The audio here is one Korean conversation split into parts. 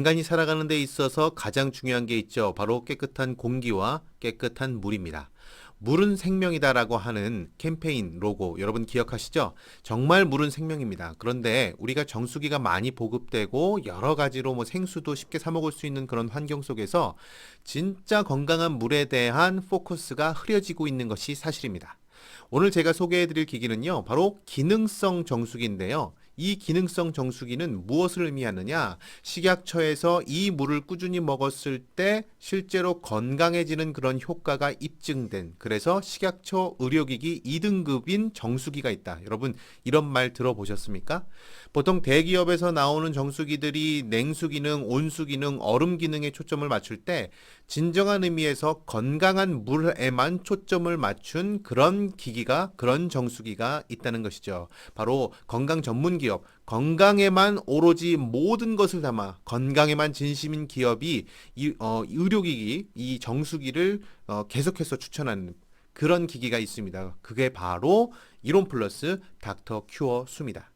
인간이 살아가는 데 있어서 가장 중요한 게 있죠. 바로 깨끗한 공기와 깨끗한 물입니다. 물은 생명이다라고 하는 캠페인 로고 여러분 기억하시죠? 정말 물은 생명입니다. 그런데 우리가 정수기가 많이 보급되고 여러 가지로 생수도 쉽게 사 먹을 수 있는 그런 환경 속에서 진짜 건강한 물에 대한 포커스가 흐려지고 있는 것이 사실입니다. 오늘 제가 소개해드릴 기기는요, 바로 기능성 정수기인데요. 이 기능성 정수기는 무엇을 의미하느냐? 식약처에서 이 물을 꾸준히 먹었을 때 실제로 건강해지는 그런 효과가 입증된, 그래서 식약처 의료기기 2등급인 정수기가 있다. 여러분, 이런 말 들어보셨습니까? 보통 대기업에서 나오는 정수기들이 냉수 기능, 온수 기능, 얼음 기능에 초점을 맞출 때 진정한 의미에서 건강한 물에만 초점을 맞춘 그런 기기가, 그런 정수기가 있다는 것이죠. 바로 건강 전문 기업, 건강에만 오로지 모든 것을 담아 건강에만 진심인 기업이 의료기기, 이 정수기를 계속해서 추천하는 그런 기기가 있습니다. 그게 바로 이론 플러스 닥터 큐어 수입니다.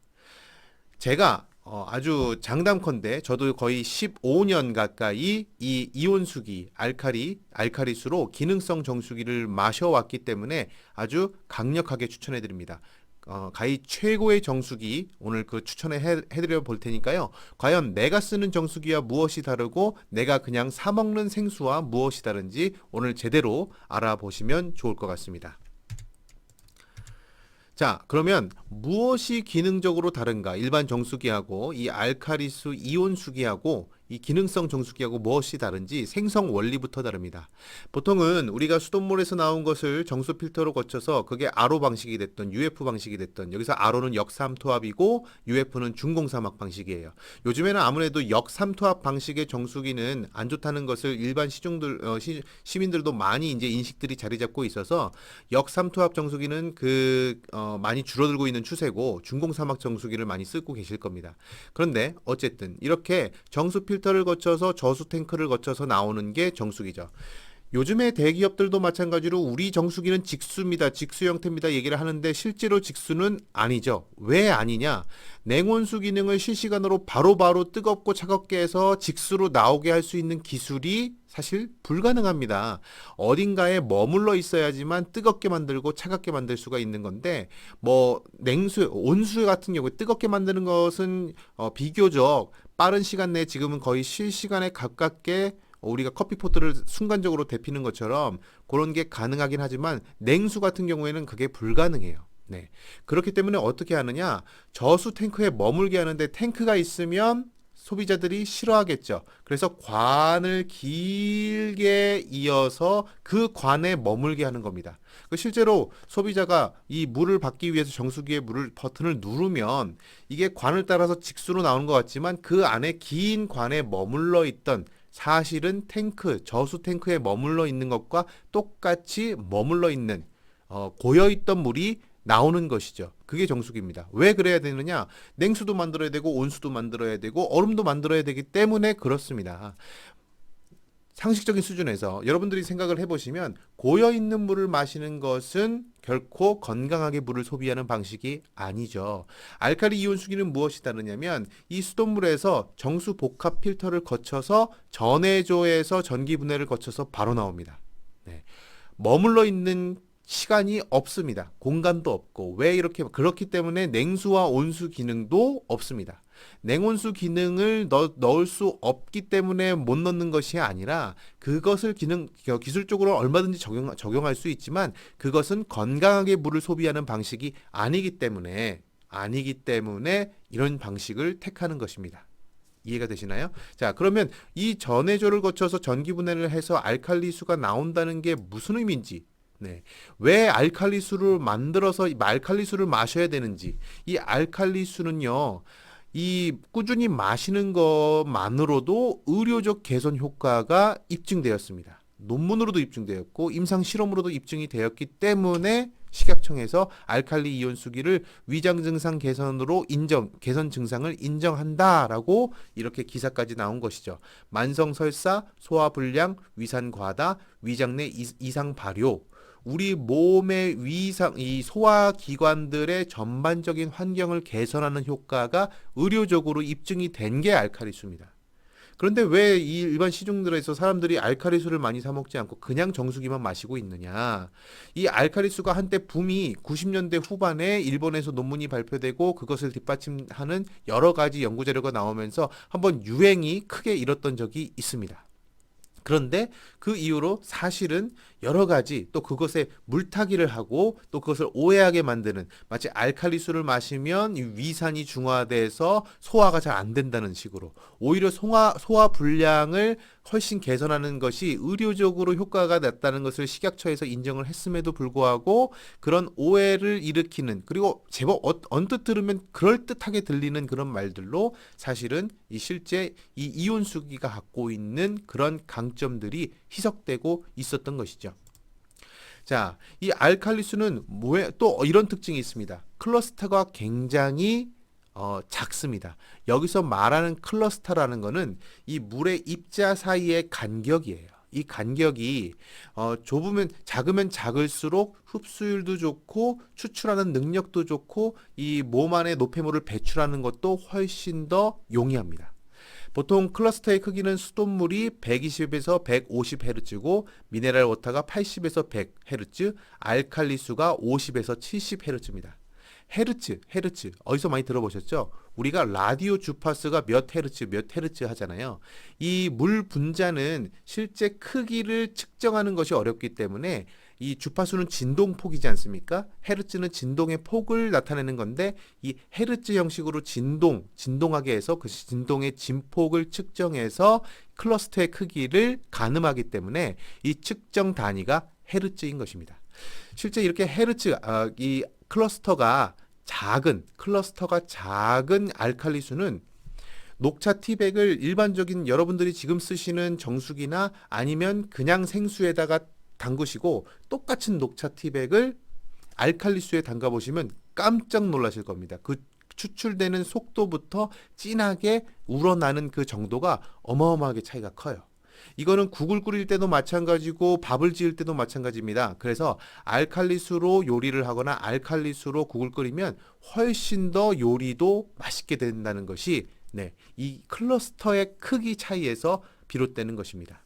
제가 아주 장담컨대 저도 거의 15년 가까이 이 이온수기, 알카리수로 기능성 정수기를 마셔왔기 때문에 아주 강력하게 추천해 드립니다. 가히 최고의 정수기 오늘 그 해드려 볼 테니까요. 과연 내가 쓰는 정수기와 무엇이 다르고 내가 그냥 사 먹는 생수와 무엇이 다른지 오늘 제대로 알아보시면 좋을 것 같습니다. 자, 그러면 무엇이 기능적으로 다른가? 일반 정수기하고 이 알카리수 이온수기하고 이 기능성 정수기하고 무엇이 다른지 생성 원리부터 다릅니다. 보통은 우리가 수돗물에서 나온 것을 정수 필터로 거쳐서 그게 RO 방식이 됐던 UF 방식이 됐던, 여기서 RO는 역삼투압이고 UF는 중공사막 방식이에요. 요즘에는 아무래도 역삼투압 방식의 정수기는 안 좋다는 것을 일반 시민들도 많이 이제 인식들이 자리 잡고 있어서 역삼투압 정수기는 많이 줄어들고 있는 추세고 중공사막 정수기를 많이 쓰고 계실 겁니다. 그런데 어쨌든 이렇게 정수 필터를 거쳐서 저수 탱크를 거쳐서 나오는 게 정수기죠. 요즘에 대기업들도 마찬가지로 우리 정수기는 직수입니다. 직수 형태입니다. 얘기를 하는데 실제로 직수는 아니죠. 왜 아니냐? 냉온수 기능을 실시간으로 바로바로 뜨겁고 차갑게 해서 직수로 나오게 할 수 있는 기술이 사실 불가능합니다. 어딘가에 머물러 있어야지만 뜨겁게 만들고 차갑게 만들 수가 있는 건데, 온수 같은 경우에 뜨겁게 만드는 것은 비교적 빠른 시간 내에 지금은 거의 실시간에 가깝게 우리가 커피포트를 순간적으로 데피는 것처럼 그런 게 가능하긴 하지만 냉수 같은 경우에는 그게 불가능해요. 네. 그렇기 때문에 어떻게 하느냐? 저수 탱크에 머물게 하는데 탱크가 있으면 소비자들이 싫어하겠죠. 그래서 관을 길게 이어서 그 관에 머물게 하는 겁니다. 실제로 소비자가 이 물을 받기 위해서 정수기의 물을 버튼을 누르면 이게 관을 따라서 직수로 나오는 것 같지만 그 안에 긴 관에 머물러 있던, 사실은 저수 탱크에 머물러 있는 것과 똑같이 머물러 있는 고여있던 물이 나오는 것이죠. 그게 정수기입니다. 왜 그래야 되느냐? 냉수도 만들어야 되고 온수도 만들어야 되고 얼음도 만들어야 되기 때문에 그렇습니다. 상식적인 수준에서 여러분들이 생각을 해보시면 고여있는 물을 마시는 것은 결코 건강하게 물을 소비하는 방식이 아니죠. 알칼리 이온수기는 무엇이 다르냐면 이 수돗물에서 정수 복합 필터를 거쳐서 전해조에서 전기 분해를 거쳐서 바로 나옵니다. 네. 머물러 있는 시간이 없습니다. 공간도 없고. 왜 이렇게 그렇기 때문에 냉수와 온수 기능도 없습니다. 냉온수 기능을 넣을 수 없기 때문에 못 넣는 것이 아니라 그것을 기술적으로 얼마든지 적용할 수 있지만 그것은 건강하게 물을 소비하는 방식이 아니기 때문에 이런 방식을 택하는 것입니다. 이해가 되시나요? 자, 그러면 이 전해조를 거쳐서 전기 분해를 해서 알칼리수가 나온다는 게 무슨 의미인지, 네. 왜 알칼리수를 만들어서 알칼리수를 마셔야 되는지, 이 알칼리수는요, 이 꾸준히 마시는 것만으로도 의료적 개선 효과가 입증되었습니다. 논문으로도 입증되었고 임상 실험으로도 입증이 되었기 때문에 식약청에서 알칼리 이온수기를 위장 증상 개선으로 개선 증상을 인정한다라고 이렇게 기사까지 나온 것이죠. 만성 설사, 소화 불량, 위산 과다, 위장 내 이상 발효, 우리 몸의 이 소화기관들의 전반적인 환경을 개선하는 효과가 의료적으로 입증이 된 게 알칼리수입니다. 그런데 왜 이 일반 시중들에서 사람들이 알칼리수를 많이 사 먹지 않고 그냥 정수기만 마시고 있느냐? 이 알칼리수가 한때 붐이 90년대 후반에 일본에서 논문이 발표되고 그것을 뒷받침하는 여러 가지 연구 자료가 나오면서 한번 유행이 크게 일었던 적이 있습니다. 그런데 그 이후로 사실은 여러 가지 또 그것에 물타기를 하고 또 그것을 오해하게 만드는 마치 알칼리수를 마시면 이 위산이 중화돼서 소화가 잘 안 된다는 식으로 오히려 소화 불량을 훨씬 개선하는 것이 의료적으로 효과가 났다는 것을 식약처에서 인정을 했음에도 불구하고 그런 오해를 일으키는 그리고 제법 언뜻 들으면 그럴듯하게 들리는 그런 말들로 사실은 이 실제 이 이온수기가 갖고 있는 그런 강점들이 희석되고 있었던 것이죠. 자, 이 알칼리수는 또 이런 특징이 있습니다. 클러스터가 굉장히 작습니다. 여기서 말하는 클러스터라는 거는 이 물의 입자 사이의 간격이에요. 이 간격이 작으면 작을수록 흡수율도 좋고 추출하는 능력도 좋고 이 몸 안에 노폐물을 배출하는 것도 훨씬 더 용이합니다. 보통 클러스터의 크기는 수돗물이 120에서 150Hz고 미네랄 워터가 80에서 100Hz, 알칼리수가 50에서 70Hz입니다. 헤르츠 어디서 많이 들어보셨죠? 우리가 라디오 주파수가 몇 헤르츠 하잖아요. 이 물 분자는 실제 크기를 측정하는 것이 어렵기 때문에 이 주파수는 진동폭이지 않습니까? 헤르츠는 진동의 폭을 나타내는 건데 이 헤르츠 형식으로 진동하게 해서 그 진동의 진폭을 측정해서 클러스터의 크기를 가늠하기 때문에 이 측정 단위가 헤르츠인 것입니다. 실제 이렇게 이 클러스터가 작은 알칼리수는 녹차 티백을 일반적인 여러분들이 지금 쓰시는 정수기나 아니면 그냥 생수에다가 담그시고 똑같은 녹차 티백을 알칼리수에 담가 보시면 깜짝 놀라실 겁니다. 그 추출되는 속도부터 진하게 우러나는 그 정도가 어마어마하게 차이가 커요. 이거는 국을 끓일 때도 마찬가지고 밥을 지을 때도 마찬가지입니다. 그래서 알칼리수로 요리를 하거나 알칼리수로 국을 끓이면 훨씬 더 요리도 맛있게 된다는 것이 이 클러스터의 크기 차이에서 비롯되는 것입니다.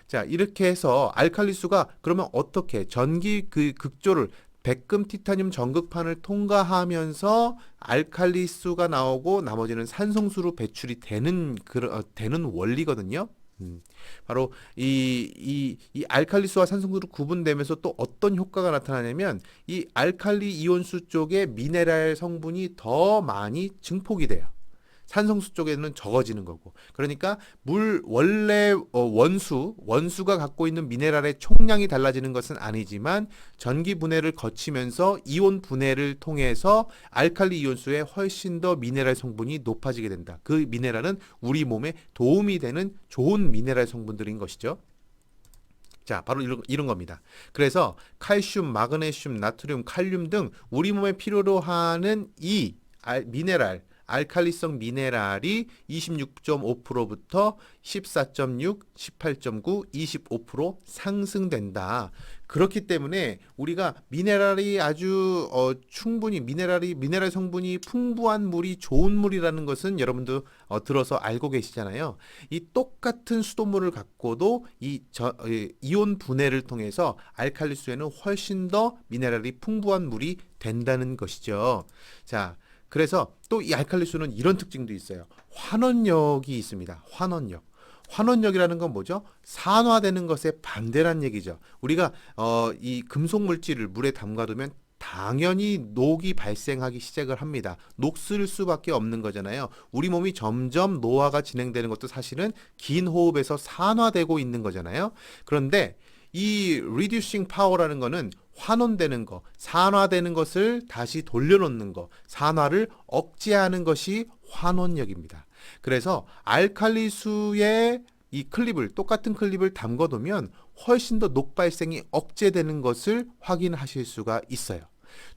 자, 이렇게 해서 알칼리수가 그러면 어떻게 전기 극조를 백금 티타늄 전극판을 통과하면서 알칼리수가 나오고 나머지는 산성수로 배출이 되는 원리거든요. 바로 이 알칼리수와 산성수로 구분되면서 또 어떤 효과가 나타나냐면 이 알칼리 이온수 쪽에 미네랄 성분이 더 많이 증폭이 돼요. 산성수 쪽에는 적어지는 거고. 그러니까 원래 원수가 갖고 있는 미네랄의 총량이 달라지는 것은 아니지만 전기 분해를 거치면서 이온 분해를 통해서 알칼리 이온수에 훨씬 더 미네랄 성분이 높아지게 된다. 그 미네랄은 우리 몸에 도움이 되는 좋은 미네랄 성분들인 것이죠. 자, 바로 이런 겁니다. 그래서 칼슘, 마그네슘, 나트륨, 칼륨 등 우리 몸에 필요로 하는 이 미네랄 알칼리성 미네랄이 26.5%부터 14.6, 18.9, 25% 상승된다. 그렇기 때문에 우리가 미네랄이 아주 충분히 미네랄 성분이 풍부한 물이 좋은 물이라는 것은 여러분도 들어서 알고 계시잖아요. 이 똑같은 수돗물을 갖고도 이온 분해를 통해서 알칼리수에는 훨씬 더 미네랄이 풍부한 물이 된다는 것이죠. 자, 그래서 또 이 알칼리수는 이런 특징도 있어요. 환원력이 있습니다. 환원력이라는 건 뭐죠? 산화되는 것의 반대란 얘기죠. 우리가 이 금속 물질을 물에 담가두면 당연히 녹이 발생하기 시작을 합니다. 녹슬 수밖에 없는 거잖아요. 우리 몸이 점점 노화가 진행되는 것도 사실은 긴 호흡에서 산화되고 있는 거잖아요. 그런데 이 reducing power라는 거는 환원되는 거, 산화되는 것을 다시 돌려놓는 거, 산화를 억제하는 것이 환원력입니다. 그래서 알칼리수에 이 똑같은 클립을 담궈두면 훨씬 더 녹 발생이 억제되는 것을 확인하실 수가 있어요.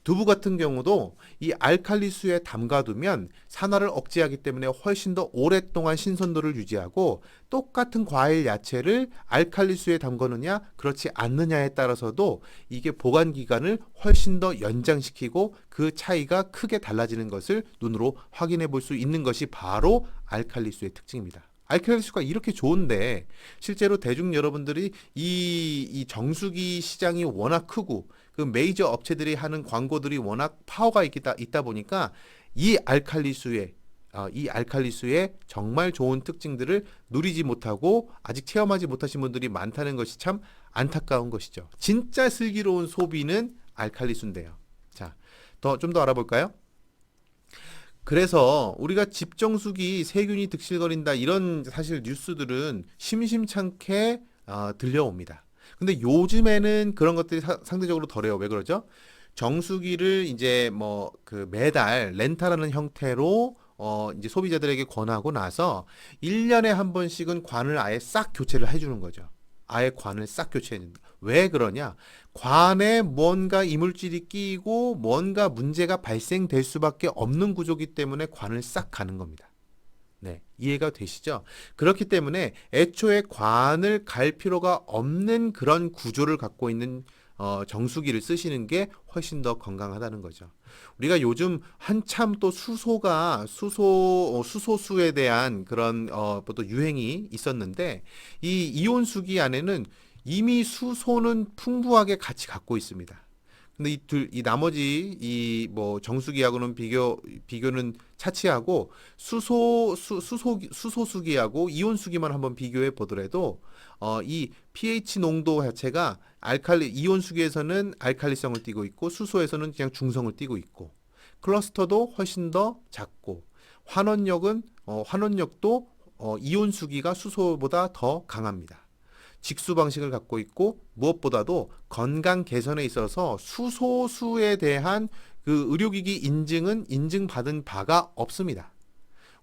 두부 같은 경우도 이 알칼리수에 담가두면 산화를 억제하기 때문에 훨씬 더 오랫동안 신선도를 유지하고 똑같은 과일 야채를 알칼리수에 담그느냐 그렇지 않느냐에 따라서도 이게 보관 기간을 훨씬 더 연장시키고 그 차이가 크게 달라지는 것을 눈으로 확인해 볼 수 있는 것이 바로 알칼리수의 특징입니다. 알칼리수가 이렇게 좋은데 실제로 대중 여러분들이 이 정수기 시장이 워낙 크고 그 메이저 업체들이 하는 광고들이 워낙 파워가 있다 보니까 이 알칼리수의 정말 좋은 특징들을 누리지 못하고 아직 체험하지 못하신 분들이 많다는 것이 참 안타까운 것이죠. 진짜 슬기로운 소비는 알칼리수인데요. 자, 좀 더 알아볼까요? 그래서 우리가 집정수기 세균이 득실거린다 이런 사실 뉴스들은 심심찮게 들려옵니다. 근데 요즘에는 그런 것들이 상대적으로 덜해요. 왜 그러죠? 정수기를 이제 뭐 그 매달 렌탈하는 형태로 이제 소비자들에게 권하고 나서 1년에 한 번씩은 관을 아예 싹 교체를 해주는 거죠. 아예 관을 싹 교체해준다. 왜 그러냐? 관에 뭔가 이물질이 끼고 뭔가 문제가 발생될 수밖에 없는 구조기 때문에 관을 싹 가는 겁니다. 네, 이해가 되시죠? 그렇기 때문에 애초에 관을 갈 필요가 없는 그런 구조를 갖고 있는 정수기를 쓰시는 게 훨씬 더 건강하다는 거죠. 우리가 요즘 한참 또 수소수에 대한 그런 또 유행이 있었는데 이 이온수기 안에는 이미 수소는 풍부하게 같이 갖고 있습니다. 근데 이 나머지 이 뭐 정수기하고는 비교는 차치하고 수소수기하고 이온수기만 한번 비교해 보더라도 이 pH 농도 자체가 이온수기에서는 알칼리성을 띠고 있고 수소에서는 그냥 중성을 띠고 있고 클러스터도 훨씬 더 작고 환원력도 이온수기가 수소보다 더 강합니다. 직수 방식을 갖고 있고 무엇보다도 건강 개선에 있어서 수소수에 대한 그 의료기기 인증은 인증받은 바가 없습니다.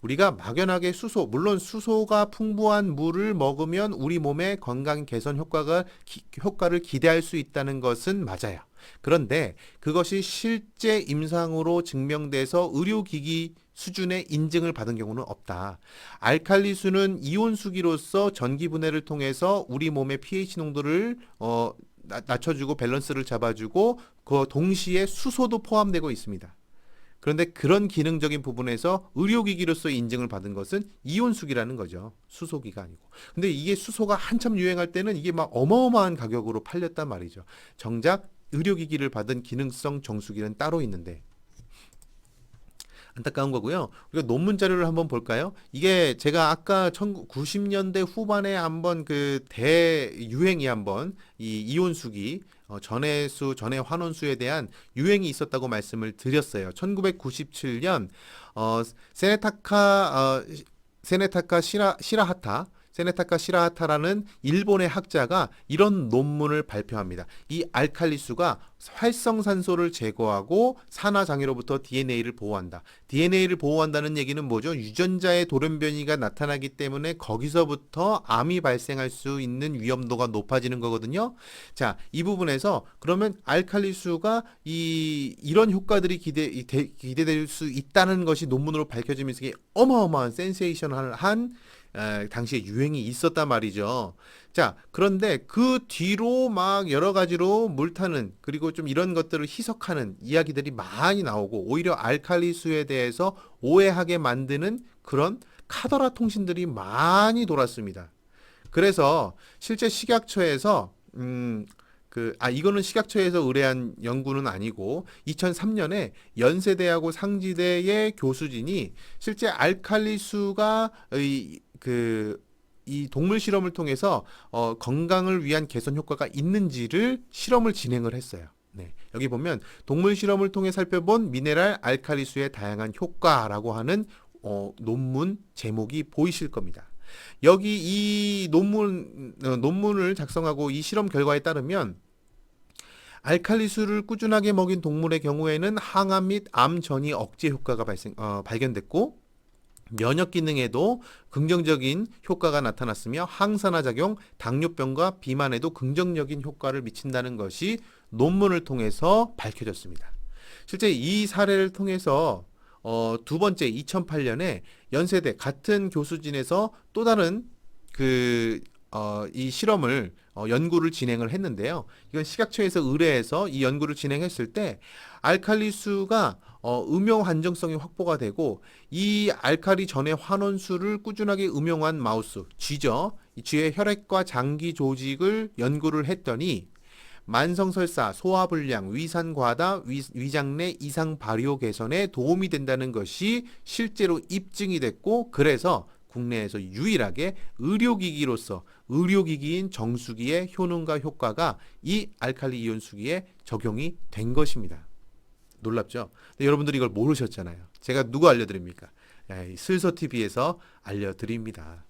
우리가 막연하게 물론 수소가 풍부한 물을 먹으면 우리 몸의 건강 개선 효과를 기대할 수 있다는 것은 맞아요. 그런데 그것이 실제 임상으로 증명돼서 의료기기 수준의 인증을 받은 경우는 없다. 알칼리수는 이온수기로서 전기분해를 통해서 우리 몸의 pH 농도를 낮춰주고 밸런스를 잡아주고 그 동시에 수소도 포함되고 있습니다. 그런데 그런 기능적인 부분에서 의료기기로서 인증을 받은 것은 이온수기라는 거죠. 수소기가 아니고. 근데 이게 수소가 한참 유행할 때는 이게 막 어마어마한 가격으로 팔렸단 말이죠. 정작 의료기기를 받은 기능성 정수기는 따로 있는데 안타까운 거고요. 우리가 논문 자료를 한번 볼까요? 이게 제가 아까 1990년대 후반에 한번 그 대유행이 한번 이 이온수기 전해 환원수에 대한 유행이 있었다고 말씀을 드렸어요. 1997년 세네타카 시라하타라는 일본의 학자가 이런 논문을 발표합니다. 이 알칼리수가 활성산소를 제거하고 산화장애로부터 DNA를 보호한다. DNA를 보호한다는 얘기는 뭐죠? 유전자의 돌연변이가 나타나기 때문에 거기서부터 암이 발생할 수 있는 위험도가 높아지는 거거든요. 자, 이 부분에서 그러면 알칼리수가 이런 효과들이 기대될 수 있다는 것이 논문으로 밝혀지면서 이게 어마어마한 센세이션한 당시에 유행이 있었단 말이죠. 자, 그런데 그 뒤로 막 여러 가지로 물타는 그리고 좀 이런 것들을 희석하는 이야기들이 많이 나오고 오히려 알칼리수에 대해서 오해하게 만드는 그런 카더라 통신들이 많이 돌았습니다. 그래서 실제 식약처에서 이거는 식약처에서 의뢰한 연구는 아니고 2003년에 연세대하고 상지대의 교수진이 실제 알칼리수가 이 동물 실험을 통해서 건강을 위한 개선 효과가 있는지를 실험을 진행을 했어요. 네, 여기 보면 동물 실험을 통해 살펴본 미네랄 알칼리수의 다양한 효과라고 하는 논문 제목이 보이실 겁니다. 여기 이 논문을 작성하고 이 실험 결과에 따르면 알칼리수를 꾸준하게 먹인 동물의 경우에는 항암 및 암 전이 억제 효과가 발견됐고 면역 기능에도 긍정적인 효과가 나타났으며 항산화 작용, 당뇨병과 비만에도 긍정적인 효과를 미친다는 것이 논문을 통해서 밝혀졌습니다. 실제 이 사례를 통해서 두 번째 2008년에 연세대 같은 교수진에서 또 다른 이 실험을 연구를 진행을 했는데요. 이건 식약처에서 의뢰해서 이 연구를 진행했을 때 알칼리수가 음용 안정성이 확보가 되고 이 알칼리 전해 환원수를 꾸준하게 음용한 마우스 쥐죠. 이 쥐의 혈액과 장기 조직을 연구를 했더니 만성설사, 소화불량, 위산과다, 위장내 이상 발효 개선에 도움이 된다는 것이 실제로 입증이 됐고 그래서 국내에서 유일하게 의료기기로서 의료기기인 정수기의 효능과 효과가 이 알칼리 이온 수기에 적용이 된 것입니다. 놀랍죠? 근데 여러분들이 이걸 모르셨잖아요. 제가 누구 알려드립니까? 슬서TV에서 알려드립니다.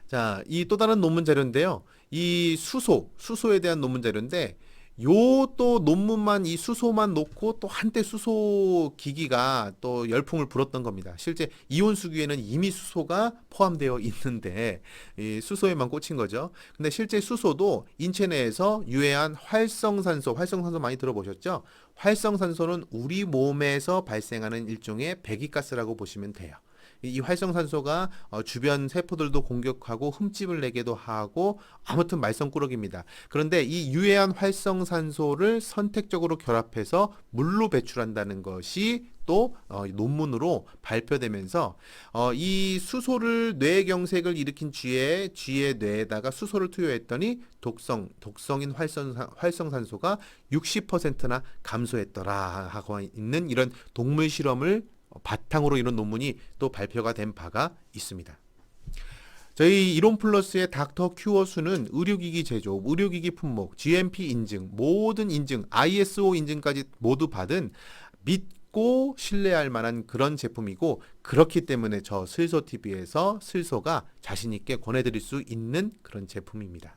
자, 이 또 다른 논문 자료인데요. 이 수소에 대한 논문 자료인데, 요 또 논문만 이 수소만 놓고 또 한때 수소 기기가 또 열풍을 불었던 겁니다. 실제 이온 수기에는 이미 수소가 포함되어 있는데 이 수소에만 꽂힌 거죠. 근데 실제 수소도 인체 내에서 유해한 활성산소 많이 들어보셨죠? 활성산소는 우리 몸에서 발생하는 일종의 배기가스라고 보시면 돼요. 이 활성산소가 주변 세포들도 공격하고 흠집을 내게도 하고 아무튼 말썽꾸러기입니다. 그런데 이 유해한 활성산소를 선택적으로 결합해서 물로 배출한다는 것이 또 논문으로 발표되면서 이 수소를 뇌경색을 일으킨 쥐의 뇌에다가 수소를 투여했더니 독성인 활성산소가 60%나 감소했더라 하고 있는 이런 동물 실험을 바탕으로 이런 논문이 또 발표가 된 바가 있습니다. 저희 이론 플러스의 닥터 큐어수는 의료기기 제조, 의료기기 품목, GMP 인증, 모든 인증, ISO 인증까지 모두 받은 믿고 신뢰할 만한 그런 제품이고 그렇기 때문에 저 슬소TV에서 슬소가 자신있게 권해드릴 수 있는 그런 제품입니다.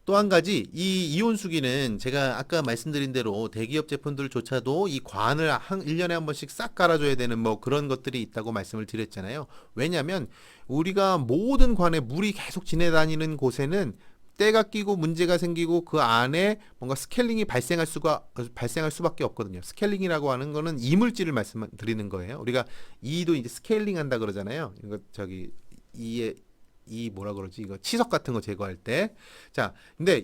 또 한 가지 이 이온수기는 제가 아까 말씀드린 대로 대기업 제품들조차도 이 관을 1년에 한 번씩 싹 갈아줘야 되는 뭐 그런 것들이 있다고 말씀을 드렸잖아요. 왜냐하면 우리가 모든 관에 물이 계속 지나다니는 곳에는 때가 끼고 문제가 생기고 그 안에 뭔가 스케일링이 발생할 수밖에 없거든요. 스케일링이라고 하는 거는 이물질을 말씀드리는 거예요. 우리가 이도 이제 스케일링 한다 그러잖아요. 이거 이 뭐라 그러지? 이거 치석 같은 거 제거할 때. 자, 근데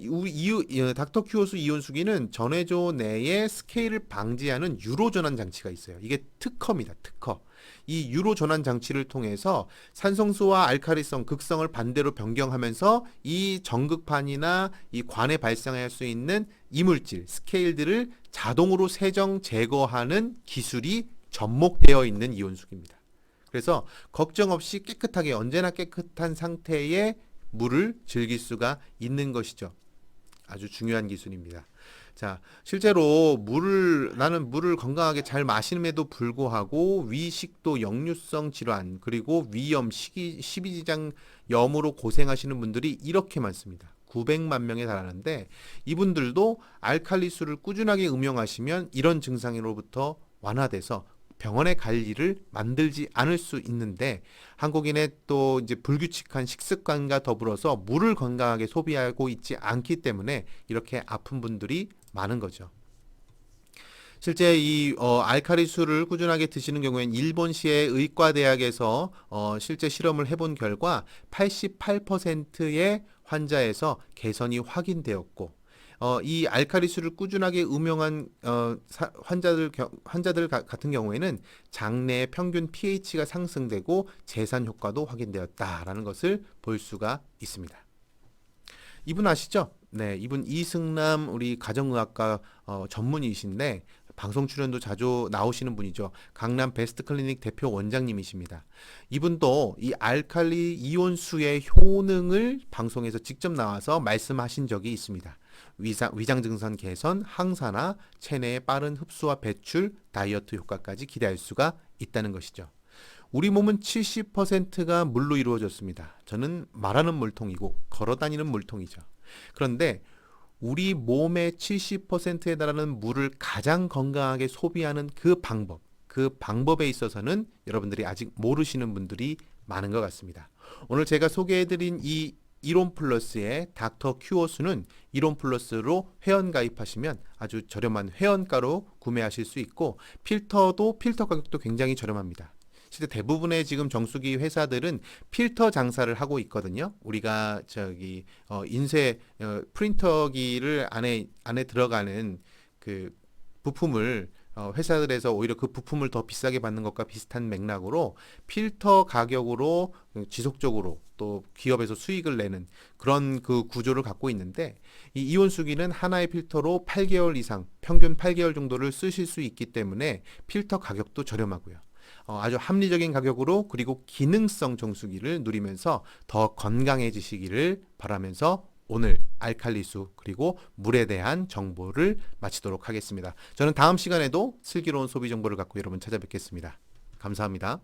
닥터 큐어수 이온수기는 전해조 내에 스케일을 방지하는 유로 전환 장치가 있어요. 이게 특허입니다. 특허. 이 유로 전환 장치를 통해서 산성수와 알칼리성, 극성을 반대로 변경하면서 이 전극판이나 이 관에 발생할 수 있는 이물질, 스케일들을 자동으로 세정 제거하는 기술이 접목되어 있는 이온수기입니다. 그래서 걱정 없이 깨끗하게 언제나 깨끗한 상태의 물을 즐길 수가 있는 것이죠. 아주 중요한 기술입니다. 자, 실제로 나는 물을 건강하게 잘 마심에도 불구하고 위식도 역류성 질환 그리고 위염, 십이지장염으로 고생하시는 분들이 이렇게 많습니다. 900만 명에 달하는데 이분들도 알칼리수를 꾸준하게 음용하시면 이런 증상으로부터 완화돼서 병원에 갈 일을 만들지 않을 수 있는데 한국인의 또 이제 불규칙한 식습관과 더불어서 물을 건강하게 소비하고 있지 않기 때문에 이렇게 아픈 분들이 많은 거죠. 실제 이 알칼리수를 꾸준하게 드시는 경우에는 일본시의 의과대학에서 실제 실험을 해본 결과 88%의 환자에서 개선이 확인되었고 이 알칼리수를 꾸준하게 음용한 환자들 같은 경우에는 장내의 평균 pH가 상승되고 재산 효과도 확인되었다라는 것을 볼 수가 있습니다. 이분 아시죠? 네, 이분 이승남 우리 가정의학과 전문의이신데 방송 출연도 자주 나오시는 분이죠. 강남 베스트 클리닉 대표 원장님이십니다. 이분도 이 알칼리 이온수의 효능을 방송에서 직접 나와서 말씀하신 적이 있습니다. 위장 증상 개선, 항산화, 체내의 빠른 흡수와 배출, 다이어트 효과까지 기대할 수가 있다는 것이죠. 우리 몸은 70%가 물로 이루어졌습니다. 저는 말하는 물통이고 걸어다니는 물통이죠. 그런데 우리 몸의 70%에 달하는 물을 가장 건강하게 소비하는 그 방법에 있어서는 여러분들이 아직 모르시는 분들이 많은 것 같습니다. 오늘 제가 소개해드린 이 이론 플러스의 닥터 큐어수는 이론 플러스로 회원 가입하시면 아주 저렴한 회원가로 구매하실 수 있고 필터 가격도 굉장히 저렴합니다. 실제 대부분의 지금 정수기 회사들은 필터 장사를 하고 있거든요. 우리가 인쇄 프린터기를 안에 들어가는 그 부품을 회사들에서 오히려 그 부품을 더 비싸게 받는 것과 비슷한 맥락으로 필터 가격으로 지속적으로 또 기업에서 수익을 내는 그런 그 구조를 갖고 있는데, 이 이온수기는 하나의 필터로 8개월 이상, 평균 8개월 정도를 쓰실 수 있기 때문에 필터 가격도 저렴하고요. 아주 합리적인 가격으로, 그리고 기능성 정수기를 누리면서 더 건강해지시기를 바라면서 오늘 알칼리수 그리고 물에 대한 정보를 마치도록 하겠습니다. 저는 다음 시간에도 슬기로운 소비 정보를 갖고 여러분 찾아뵙겠습니다. 감사합니다.